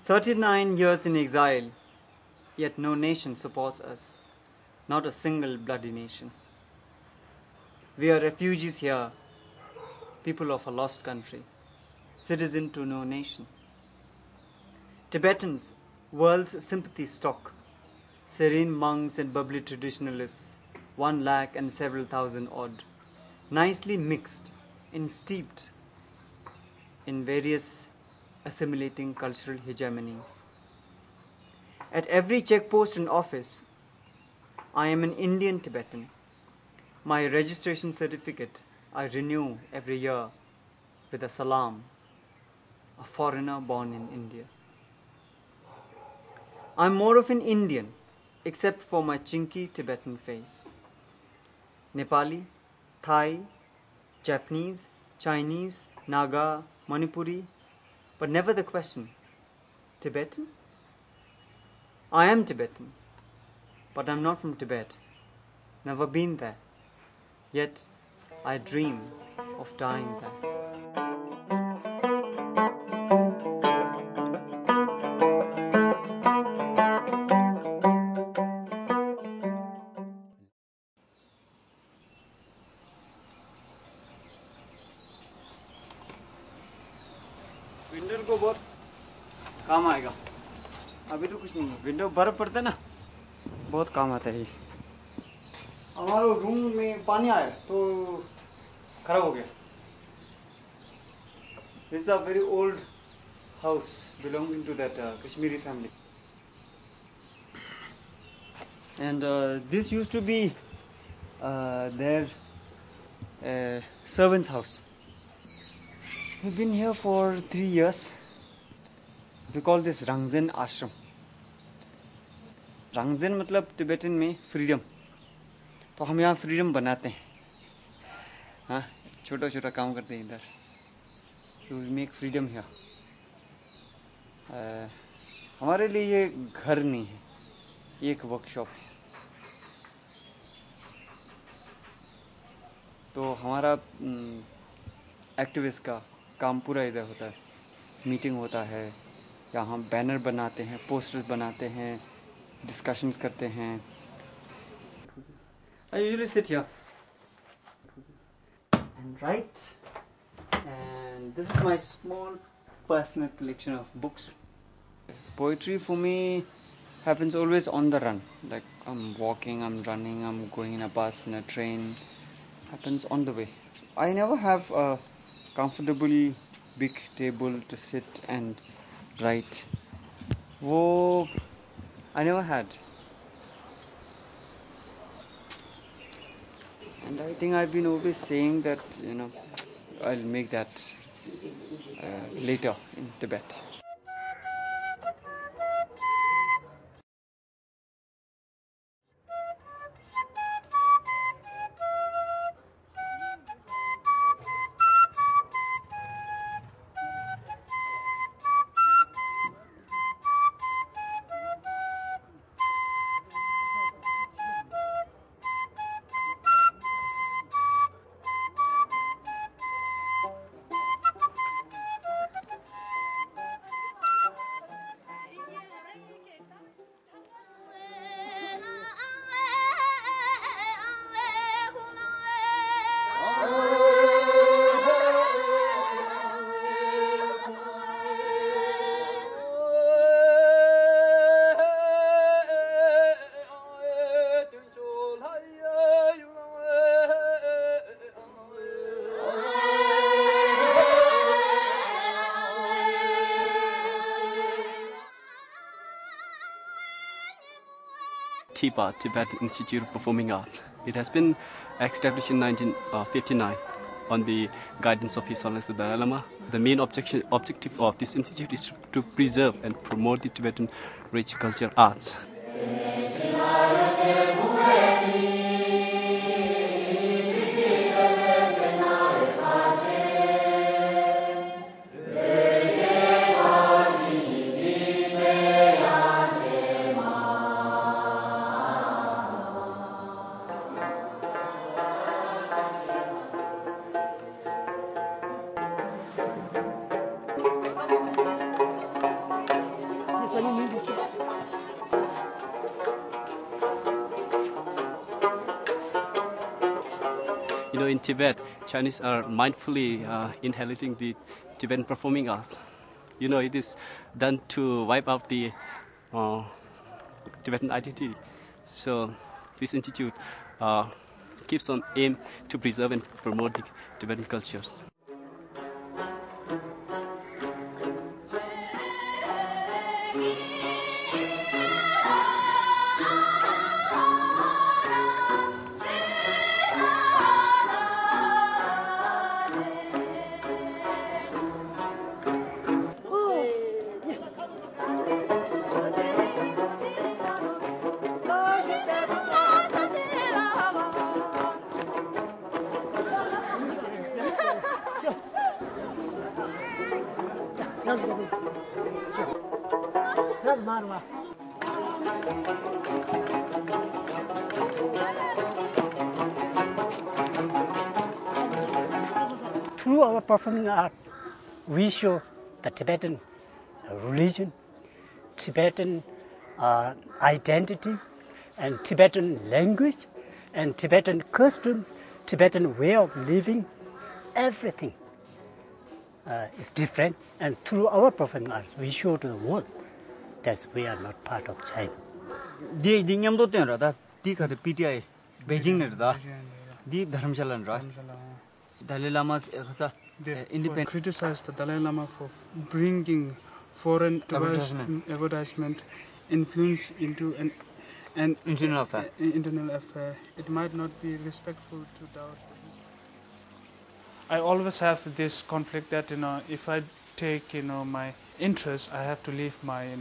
39 years in exile, yet no nation supports us, not a single bloody nation. We are refugees here, people of a lost country, citizen to no nation. Tibetans, world's sympathy stock, serene monks and bubbly traditionalists, 1 lakh and several thousand odd, nicely mixed and steeped in various assimilating cultural hegemonies. At every checkpost and office, I am an Indian Tibetan. My registration certificate I renew every year with a salam, a foreigner born in India. I'm more of an Indian, except for my chinky Tibetan face. Nepali, Thai, Japanese, Chinese, Naga, Manipuri, but never the question, Tibetan? I am Tibetan, but I'm not from Tibet, never been there, yet I dream of dying there. Window को बहुत काम आएगा, अभी तो कुछ नहीं है। Window बर्फ पड़ता है ना, बहुत काम आता है ये। हमारे रूम में पानी आया तो खराब हो गया। This is a very old house belonging to that Kashmiri family, and this used to be their servant's house. We've been here for 3 years. We call this Rangzen Ashram. Rangzen मतलब Tibetan में freedom, तो हम यहाँ freedom बनाते हैं। हाँ, छोटा छोटा काम करते हैं इधर। So we make freedom here. हमारे लिए ये घर नहीं है, ये एक वर्कशॉप है। तो हमारा एक्टिविस्ट का काम पूरा इधर होता है। मीटिंग होता है, यहाँ हम बैनर बनाते हैं, पोस्टर्स बनाते हैं, डिस्कशंस करते हैं। I usually sit here and write, and this is my small personal collection of books. Poetry for me happens always on the run, like I'm walking, I'm running, I'm going in a bus, in a train, happens on the way. I never have a comfortable big table to sit and write. Wo I never had. And I think I've been always saying that, I'll make that later in Tibet. TIPA, Tibetan Institute of Performing Arts. It has been established in 1959 on the guidance of His Holiness the Dalai Lama. The main objective of this institute is to preserve and promote the Tibetan rich cultural arts. in Tibet, Chinese are mindfully inheriting the Tibetan performing arts. It is done to wipe out the Tibetan identity. So this institute keeps on aim to preserve and promote the Tibetan cultures. Through our performing arts, we show the Tibetan religion, Tibetan identity, and Tibetan language, and Tibetan customs, Tibetan way of living. Everything is different, and through our performing arts, we show to the world that we are not part of China. Di nyamdo ten ra da di khade PTI Beijing ne da di dharamshala ra Dalai Lama's independent criticized the Dalai Lama for bringing foreign advertisement influence into an internal affair. It might not be respectful to doubt. I always have this conflict that if I take my interest, I have to leave my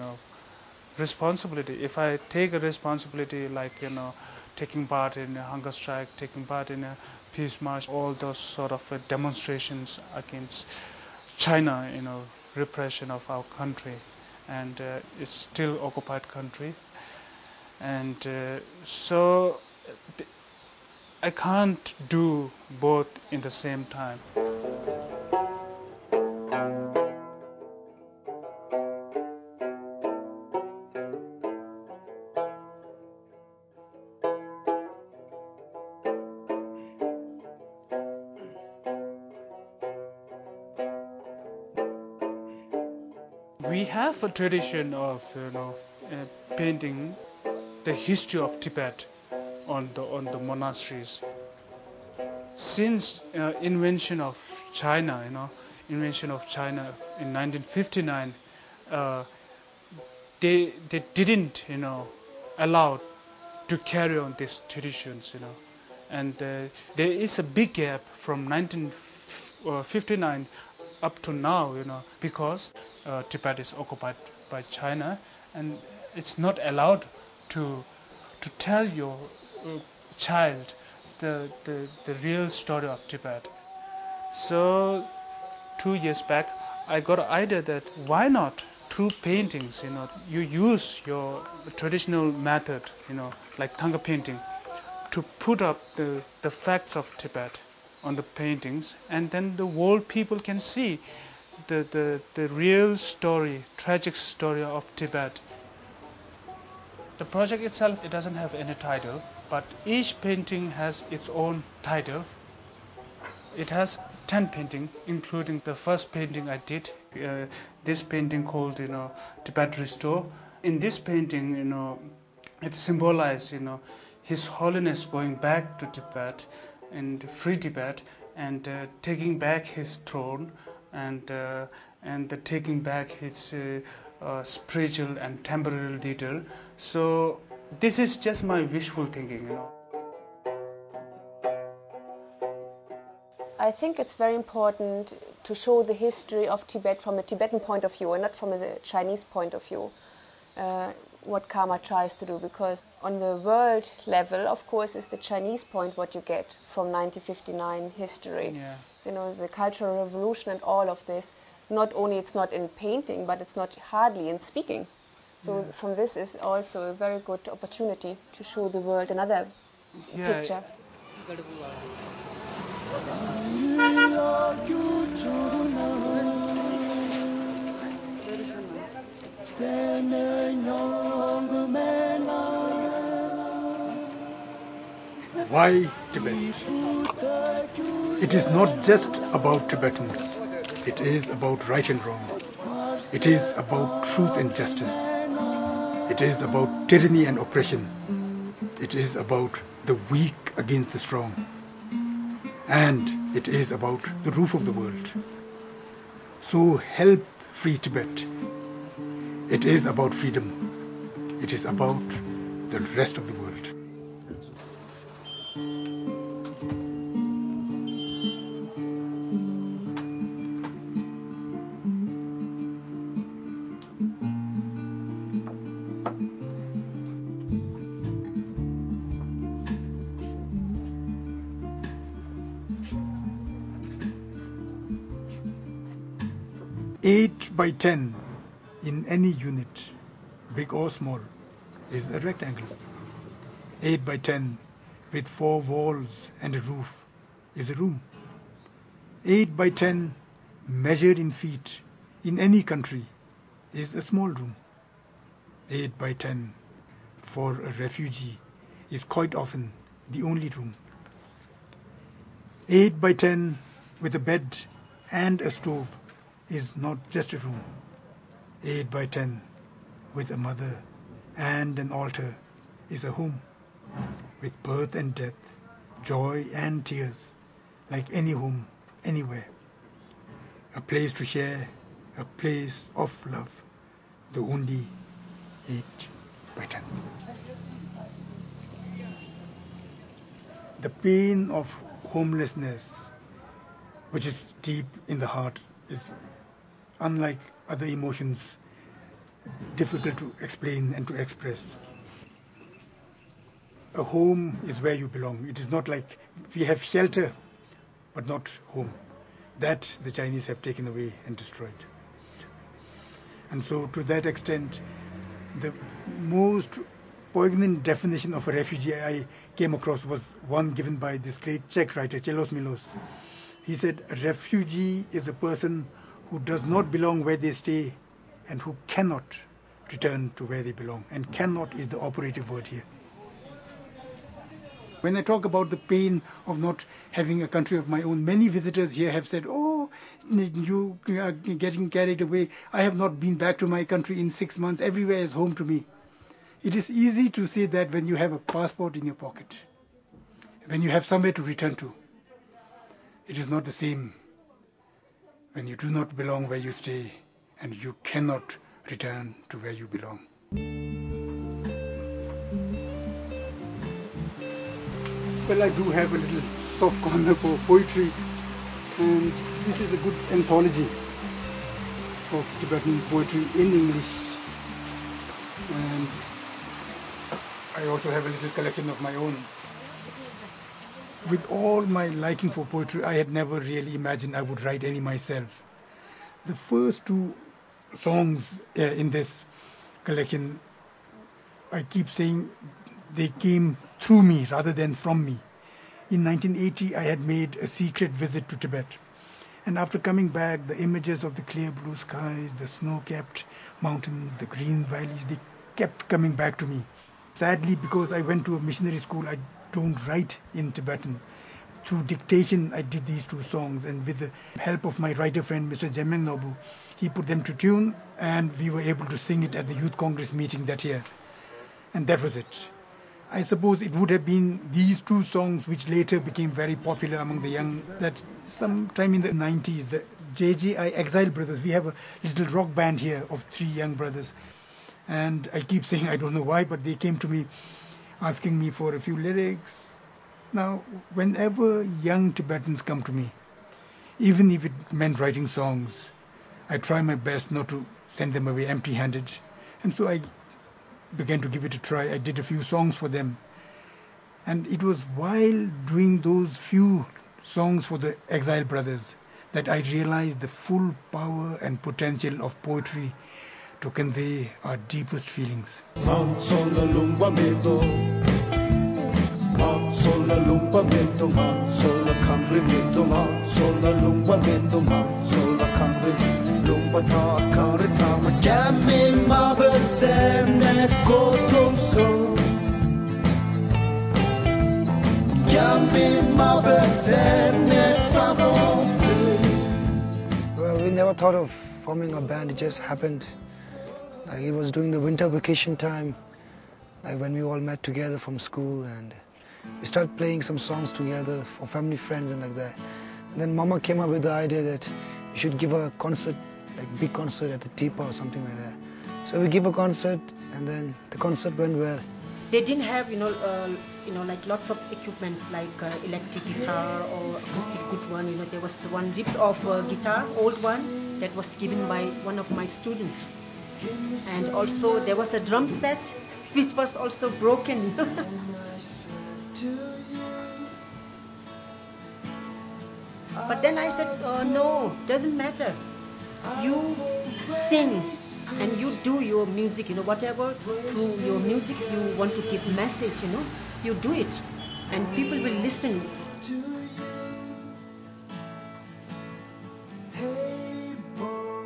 responsibility. If I take a responsibility like taking part in a hunger strike, taking part in a peace march, all those sort of demonstrations against China, repression of our country, and it's still occupied country, and so I can't do both in the same time. We have a tradition of painting the history of Tibet on the monasteries. Since invention of China, in 1959, they didn't allow to carry on these traditions, and there is a big gap from 1959 up to now, because Tibet is occupied by China, and it's not allowed to tell your child the real story of Tibet. So 2 years back, I got an idea that why not through paintings, you use your traditional method, like Thanga painting, to put up the facts of Tibet on the paintings, and then the world people can see the real story, tragic story of Tibet. The project itself, it doesn't have any title, but each painting has its own title. It has 10 paintings, including the first painting I did, this painting called Tibet Restore. In this painting, it symbolizes His Holiness going back to Tibet and free Tibet, and taking back his throne, and taking back his spiritual and temporal leader. So this is just my wishful thinking, I think it's very important to show the history of Tibet from a Tibetan point of view and not from a Chinese point of view. What Karma tries to do, because on the world level, of course, is the Chinese point what you get from 1959 history. Yeah. The Cultural Revolution and all of this. Not only it's not in painting, but it's not hardly in speaking. So from this is also a very good opportunity to show the world another picture. Why Tibet? It is not just about Tibetans. It is about right and wrong. It is about truth and justice. It is about tyranny and oppression. It is about the weak against the strong. And it is about the roof of the world. So help free Tibet. It is about freedom. It is about the rest of the world. Eight by 10 in any unit, big or small, is a rectangle. 8 by 10 with 4 walls and a roof is a room. 8 by 10 measured in feet in any country is a small room. 8 by 10 for a refugee is quite often the only room. 8 by 10 with a bed and a stove is not just a room. 8 by 10 with a mother and an altar is a home, with birth and death, joy and tears, like any home, anywhere. A place to share, a place of love, the only 8 by 10. The pain of homelessness, which is deep in the heart, is unlike other emotions, difficult to explain and to express. A home is where you belong. It is not like we have shelter, but not home. That the Chinese have taken away and destroyed. And so to that extent, the most poignant definition of a refugee I came across was one given by this great Czech writer, Czelos Milos. He said, a refugee is a person who does not belong where they stay and who cannot return to where they belong. And cannot is the operative word here. When I talk about the pain of not having a country of my own, many visitors here have said, oh, you are getting carried away. I have not been back to my country in 6 months. Everywhere is home to me. It is easy to say that when you have a passport in your pocket, when you have somewhere to return to. It is not the same when you do not belong where you stay and you cannot return to where you belong. Well, I do have a little soft corner for poetry, and this is a good anthology of Tibetan poetry in English. And I also have a little collection of my own. With all my liking for poetry, I had never really imagined I would write any myself. The first 2 songs in this collection, I keep saying they came through me rather than from me. In 1980, I had made a secret visit to Tibet. And after coming back, the images of the clear blue skies, the snow-capped mountains, the green valleys, they kept coming back to me. Sadly, because I went to a missionary school, I don't write in Tibetan. Through dictation, I did these 2 songs, and with the help of my writer friend, Mr. Jemeng Nobu, he put them to tune, and we were able to sing it at the Youth Congress meeting that year. And that was it. I suppose it would have been these 2 songs which later became very popular among the young, that sometime in the 90s, the JJI Exile Brothers, we have a little rock band here of 3 young brothers. And I keep saying, I don't know why, but they came to me asking me for a few lyrics. Now, whenever young Tibetans come to me, even if it meant writing songs, I try my best not to send them away empty-handed. And so I began to give it a try. I did a few songs for them. And it was while doing those few songs for the Exile Brothers that I realized the full power and potential of poetry to convey our deepest feelings. Yambi we never thought of forming a band. It just happened. Like it was during the winter vacation time, like when we all met together from school, and we started playing some songs together for family, friends, and like that. And then Mama came up with the idea that we should give a concert, like big concert at the Teepa or something like that. So we give a concert, and then the concert went well. They didn't have, like lots of equipments like electric guitar or acoustic good one. There was one ripped off guitar, old one, that was given by one of my students. And also there was a drum set, which was also broken. But then I said, no, doesn't matter. You sing and you do your music, whatever through your music you want to give message, you do it and people will listen.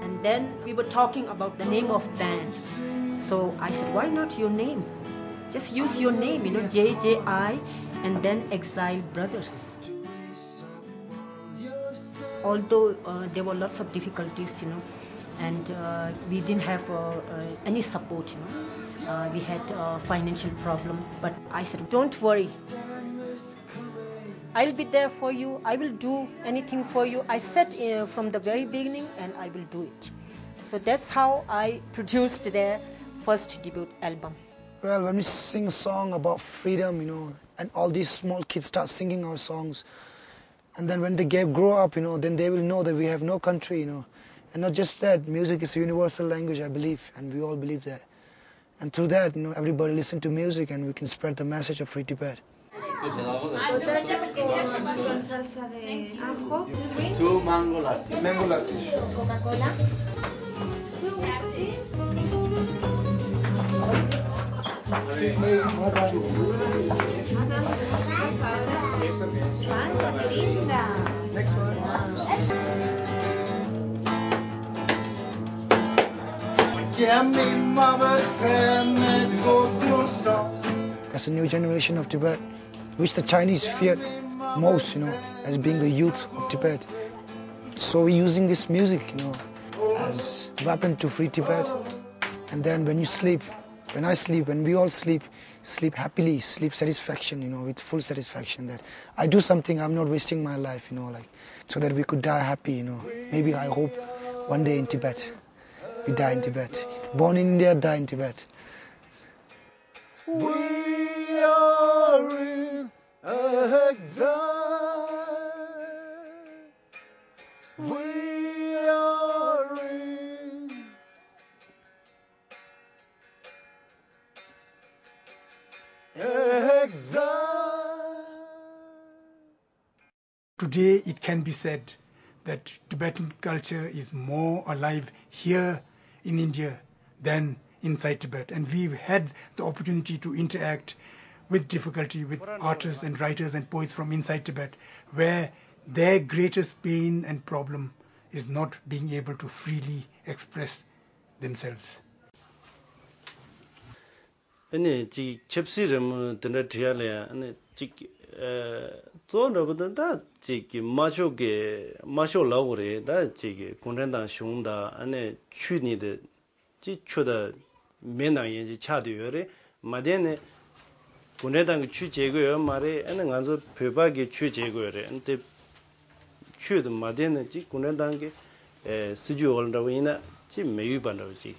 And then we were talking about the name of band. So I said, why not your name? Just use your name, JJI and then Exile Brothers. Although there were lots of difficulties, and we didn't have any support, we had financial problems, but I said, don't worry, I'll be there for you, I will do anything for you. I said from the very beginning, and I will do it. So that's how I produced their first debut album. Well, when we sing a song about freedom, and all these small kids start singing our songs, and then when they grow up, then they will know that we have no country, And not just that, music is a universal language, I believe, and we all believe that. And through that, everybody listen to music and we can spread the message of Free Tibet. Two mango lassi. Mango lassi. Coca-Cola. Excuse me, next one. There's a new generation of Tibet, which the Chinese feared most, as being the youth of Tibet. So we're using this music, as a weapon to free Tibet. And then when you sleep, when I sleep, when we all sleep, sleep happily, sleep satisfaction, with full satisfaction that I do something, I'm not wasting my life, so that we could die happy, Maybe I hope one day in Tibet. We die in Tibet. Born in India, die in Tibet. We are in exile. We are in exile. Today it can be said that Tibetan culture is more alive here in India than inside Tibet, and we've had the opportunity to interact with difficulty with artists and writers and poets from inside Tibet, where their greatest pain and problem is not being able to freely express themselves. ane ji chepsi ram tena thiale ane ji zo no bda da ji masho lao re da ji konren da shong da ane chu ni de ji chu da men na yin ji cha de yore ma de ne konren da chu je go yo ma re ane ngan zo phe ba ge chu je go re ante chu de ma de ne ji konren da ge su ju ol da wi na ji me yu ban da ji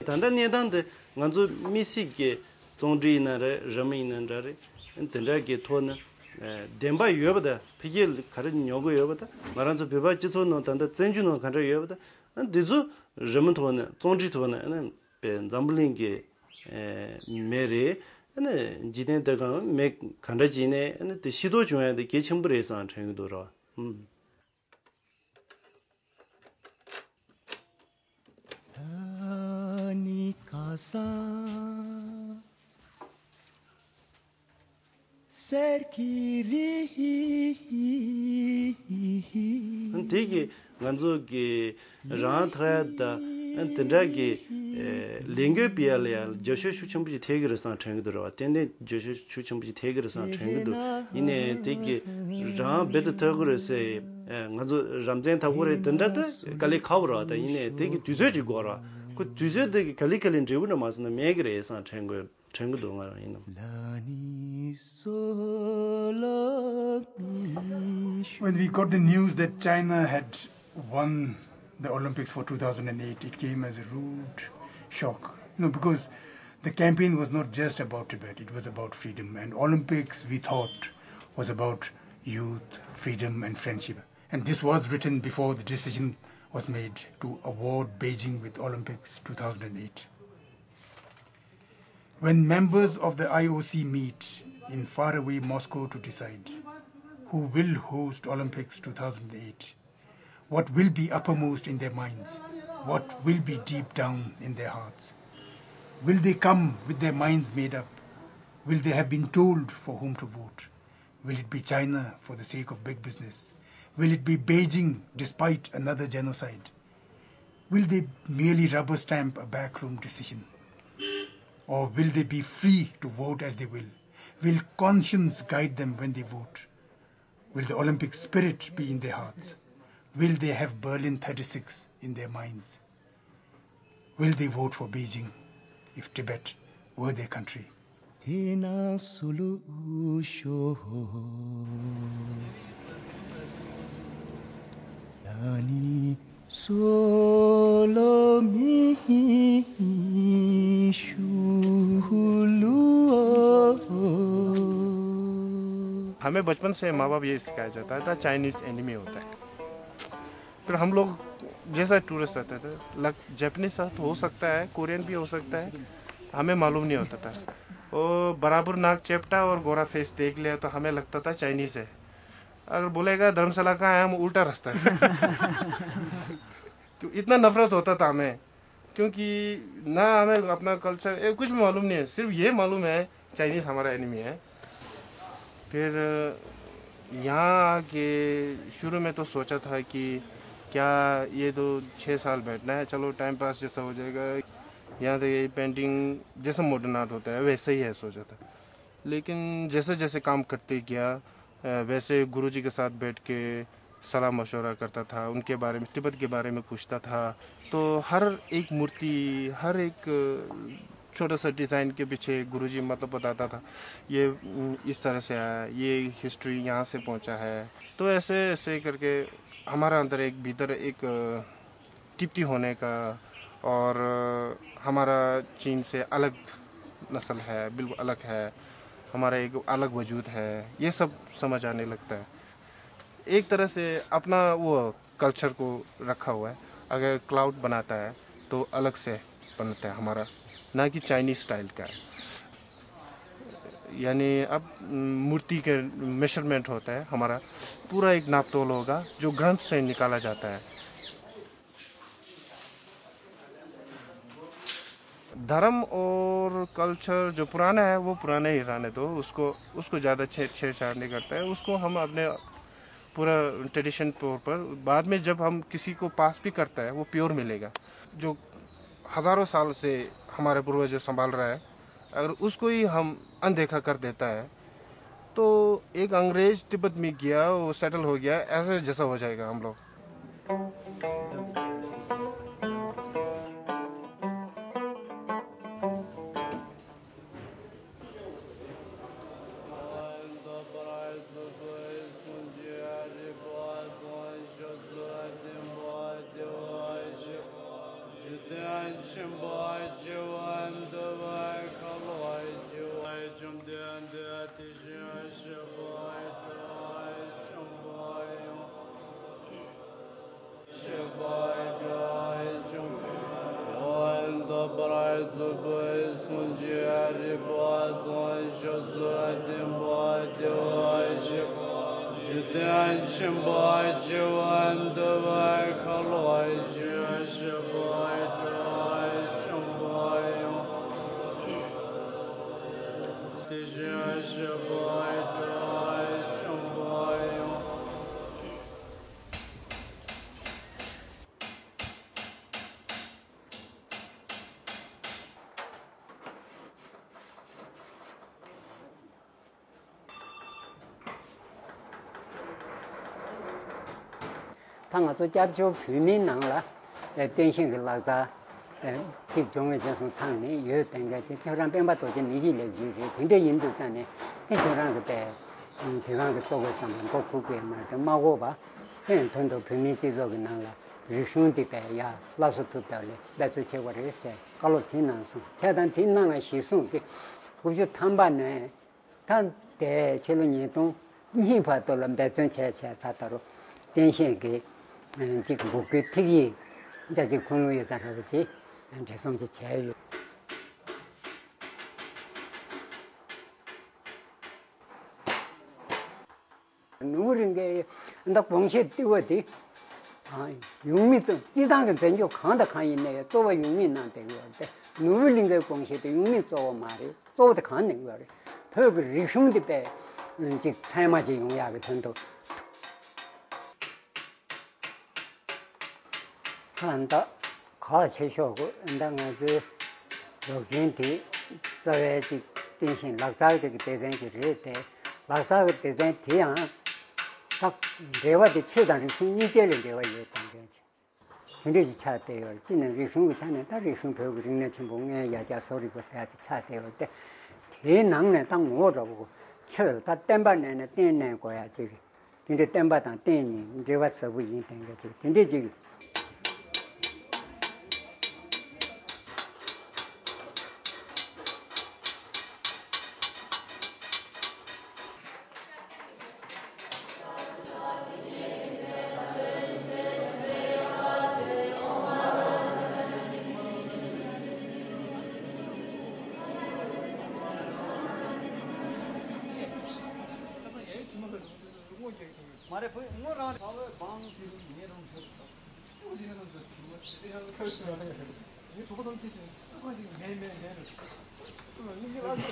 tanda nedande nganzo misi ge zongri na re rami na re tenda ge thona demba yobada pigel kar nyogo yobada maranzo beba jitso no tanda zenju no kan re yobada dezo rami thona zongri thona na be zambling ge mere ane jiden da ga me kan ra ji ne ane de sido jwa de ge chimbre san cheng do ro 되게 간조게 라트라다 and tendagi lingo bialia Joshua Chuchumbi Tiger San Tangudo, attended Joshua Chuchumbi Tiger San Tangudo, in a take Ram better Tagore say Ramzan Tagore Tendata, Kali Kaura, in a take it to Zogora, could to the Kalikal in Junamas and the Megre San Tango Tangudo. When we got the news that China had won the Olympics for 2008, it came as a rude shock. Because the campaign was not just about Tibet, it was about freedom. And Olympics, we thought, was about youth, freedom and friendship. And this was written before the decision was made to award Beijing with Olympics 2008. When members of the IOC meet in faraway Moscow to decide who will host Olympics 2008, what will be uppermost in their minds, what will be deep down in their hearts. Will they come with their minds made up? Will they have been told for whom to vote? Will it be China for the sake of big business? Will it be Beijing despite another genocide? Will they merely rubber stamp a backroom decision? Or will they be free to vote as they will? Will conscience guide them when they vote? Will the Olympic spirit be in their hearts? Will they have Berlin 36 in their minds? Will they vote for Beijing if Tibet were their country? हमें बचपन से माँ बाप ये सिखाया जाता था Chinese enemy होता है फिर हम लोग जैसा टूरिस्ट आते थे जापानीज हो सकता है कोरियन भी हो सकता है हमें मालूम नहीं होता था वो बराबर नाक चेपटा और गोरा फेस देख लिया तो हमें लगता था चाइनीज है अगर बोलेगा धर्मशाला कहाँ है हम उल्टा रास्ता है इतना नफरत होता था हमें क्योंकि ना हमें अपना कल्चर कुछ भी मालूम नहीं है सिर्फ ये मालूम है चाइनीज हमारा एनिमी है फिर यहाँ आके शुरू में तो सोचा था कि क्या ये तो 6 साल बैठना है चलो टाइम पास जैसा हो जाएगा यहाँ तो ये पेंटिंग जैसा मॉडर्न आर्ट होता है वैसे ही है सोचा था लेकिन जैसे जैसे काम करते गया वैसे गुरुजी के साथ बैठ के सलाह मशवरा करता था उनके बारे में तिब्बत के बारे में पूछता था तो हर एक मूर्ति हर एक छोटा सा डिज़ाइन के पीछे गुरुजी मतलब बताता था ये इस तरह से आया ये हिस्ट्री यहाँ से पहुँचा है तो ऐसे ऐसे करके हमारा अंदर एक भीतर एक तृप्ति होने का और हमारा चीन से अलग नस्ल है बिल्कुल अलग है हमारा एक अलग वजूद है ये सब समझ आने लगता है एक तरह से अपना वो कल्चर को रखा हुआ है अगर क्लाउड बनाता है तो अलग से बनता है हमारा ना कि चाइनीज स्टाइल का है यानी अब मूर्ति के मेजरमेंट होता है हमारा पूरा एक नापतोल होगा जो ग्रंथ से निकाला जाता है धर्म और कल्चर जो पुराना है वो पुराने ही रहने दो उसको ज़्यादा छेड़छाड़ नहीं करता है उसको हम अपने पूरा ट्रेडिशन तौर पर बाद में जब हम किसी को पास भी करता है वो प्योर मिलेगा जो हज़ारों साल से हमारे पूर्वज संभाल रहा है अगर उसको ही हम अनदेखा कर देता है तो एक अंग्रेज तिब्बत में गया वो सेटल हो गया ऐसे जैसा हो जाएगा हम लोग 당가 또 잡죠 주민낭라 대신에 라자 집중을 해서 창리 여된게 교랑 뺑바도 좀 미지래지 근데 인도잖아요. 교랑 그때 대강도 또고 있다면 꼭 그게 말도 마고 봐. 그냥 돈도 평민 지속이 나라. 리슌디 배야 라스도 달래. that's what it is. 갈로 티난수. 대단 티난의 시순 그저 탐반네. 단대 제로니동 니바도는 배전체체 사다로 대신에 지금 목표 특이 이제 지금 공로에서 하지. 대성지 제일 누구는 게 나 공시 띄워디 용미도 지당은 전교 강다 강이네作为 용민한테 그런데 누구는 게 공시도 용민 做 말이 做的 강는 거래 더 리슌디 때 즉 참마지 용약의 전도 한다 가셔고 인당아주 여기인데 저에지 대신 락자적 대전시를 때 락자의 대전 대양 딱 대화의 최단의 순위제를 대화 이었던 거지. 근데 차대요. 지는 리슌고 차는 다 리슌 배우고 있는 친구에 야자 소리고 써야 돼. 차대요. 때 대낭네 딱 모아보고 다 땜반내는 땜내 거야 지금. 근데 땜바당 땜니 대화 서부 인된 거지. 근데 지금 मारे मो रान बाबा बांग दिरु नेरम सु दिनन 저 지금 대한 펼쳐야 해. 이 저거 좀 티지. 수고 지금 매매 이게 아주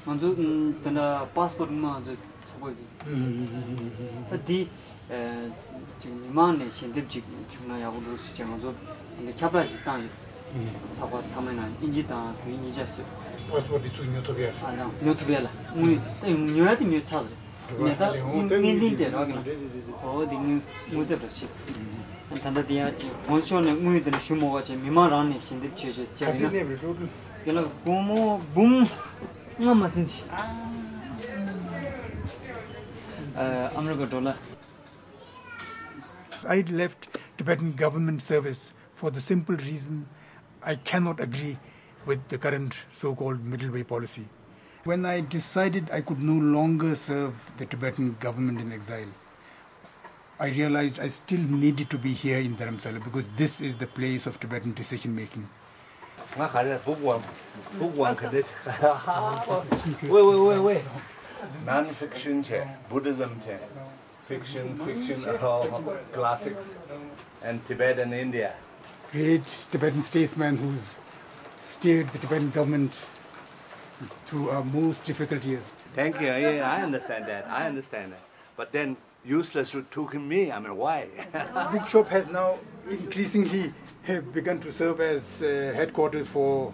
먼저 tanda passport 먼저 저거지. 디 지금 이만에 신입직 중나 야구도 시장에서 근데 잡아지 땅 잡아 참아나 인지다 그 인지했어. passport itu nyotobiar. 아나 묘투벨라. 무 묘야디 묘차들. 내가 민딘데 라기나. 어디 무제버치. tanda dia 원쇼는 무이들 슈모가 제 미만라네 신입 체제 제가. 같이 내버려. 그래서 고모 붐 맞지. I left Tibetan government service for the simple reason I cannot agree with the current so-called middle way policy. When I decided I could no longer serve the Tibetan government in exile, I realized I still needed to be here in Dharamsala because this is the place of Tibetan decision making. Wait. Non-fiction, Buddhism, fiction, classics, and Tibet and India. Great Tibetan statesman who's steered the Tibetan government through our most difficult years. Thank you. Yeah, I understand that. But then useless to took me. I mean, why? Big Shop has now increasingly begun to serve as headquarters for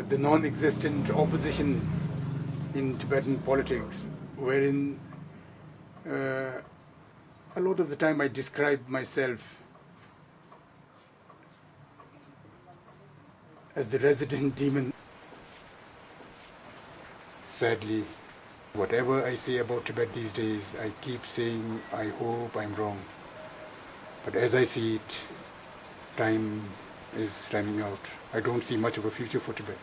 the non-existent opposition in Tibetan politics. wherein a lot of the time I describe myself as the resident demon. Sadly, whatever I say about Tibet these days, I keep saying I hope I'm wrong. But as I see it, time is running out. I don't see much of a future for Tibet.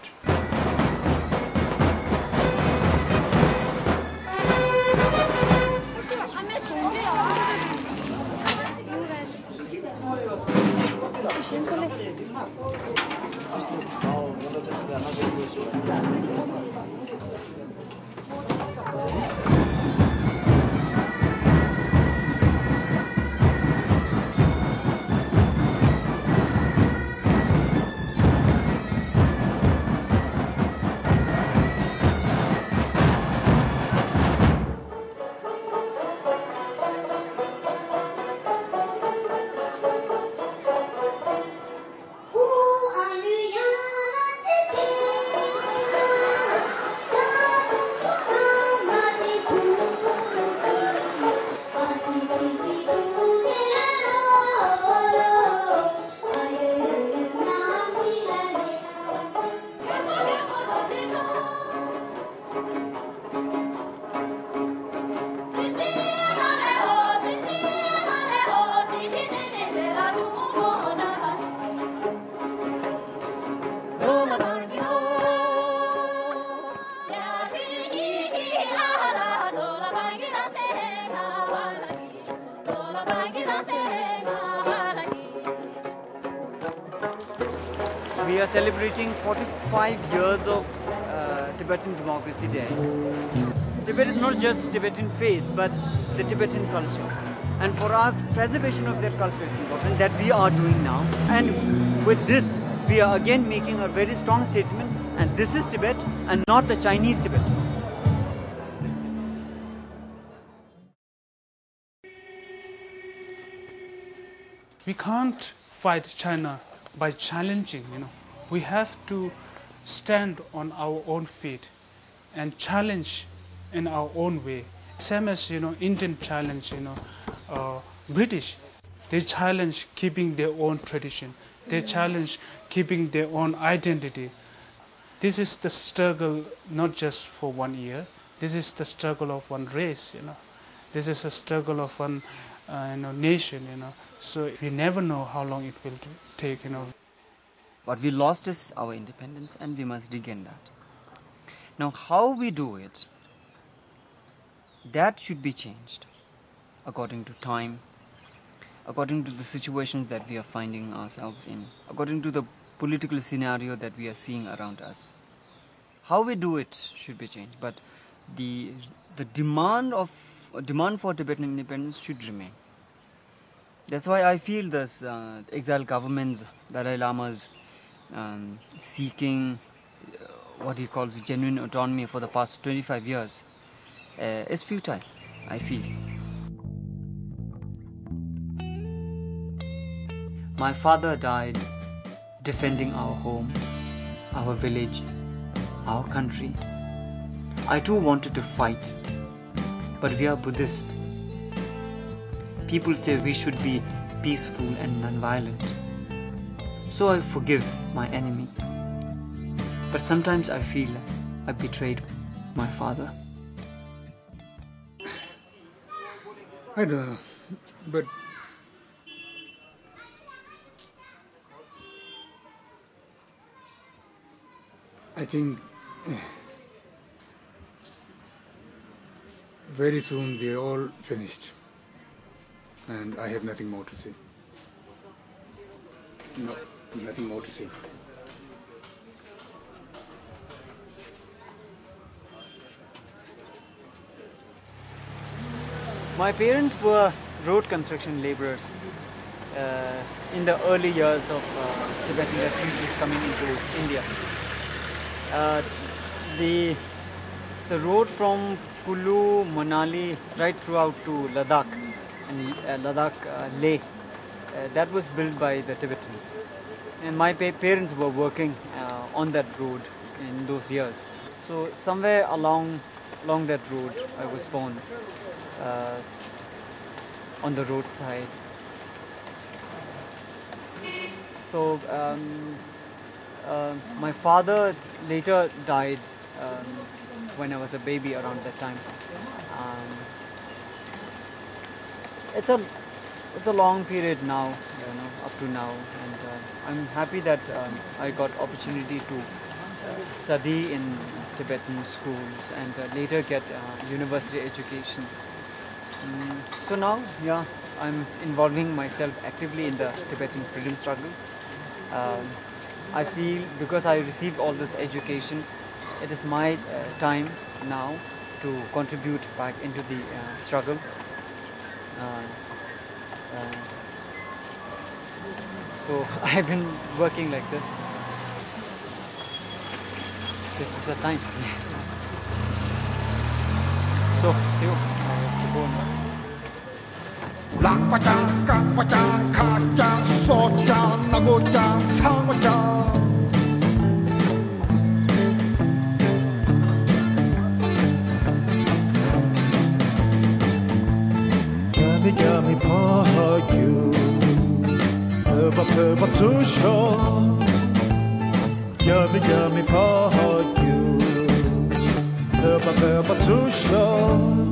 We are celebrating 45 years of Tibetan Democracy Day. Tibet is not just Tibetan face, but the Tibetan culture. And for us, preservation of that culture is important, that we are doing now. And with this, we are again making a very strong statement, and this is Tibet and not the Chinese Tibet. We can't fight China by challenging, We have to stand on our own feet and challenge in our own way. Same as, Indian challenge, British. They challenge keeping their own tradition. They challenge keeping their own identity. This is the struggle not just for 1 year. This is the struggle of one race, This is a struggle of one nation, So we never know how long it will take, What we lost is our independence, and we must regain that. Now, how we do it, that should be changed according to time, according to the situations that we are finding ourselves in, according to the political scenario that we are seeing around us. How we do it should be changed, but the demand for Tibetan independence should remain. That's why I feel this exiled governments, Dalai Lamas, seeking what he calls genuine autonomy for the past 25 years is futile, I feel. My father died defending our home, our village, our country. I too wanted to fight, but we are Buddhist. People say we should be peaceful and non-violent. So I forgive my enemy. But sometimes I feel I betrayed my father. I don't know, but I think very soon we are all finished, and I have nothing more to say. No, nothing more to say. My parents were road construction laborers in the early years of Tibetan refugees coming into India. The road from Kulu, Manali, right throughout to Ladakh, and Leh, that was built by the Tibetans. And my parents were working on that road in those years. So somewhere along along that road. I was born on the roadside. So my father later died when I was a baby around that time. It's a long period now, up to now, and I'm happy that I got opportunity to study in Tibetan schools and later get university education. So now, yeah, I'm involving myself actively in the Tibetan freedom struggle. I feel because I received all this education, it is my time now to contribute back into the struggle. So I've been working like this. This is the time. So, see you. I have to go now. 락바짱 깡바짱 가짱 소짱 나고짱 상바짱 Gummy 파유 퍼바 투쇼 Gummy 파유 퍼바 투쇼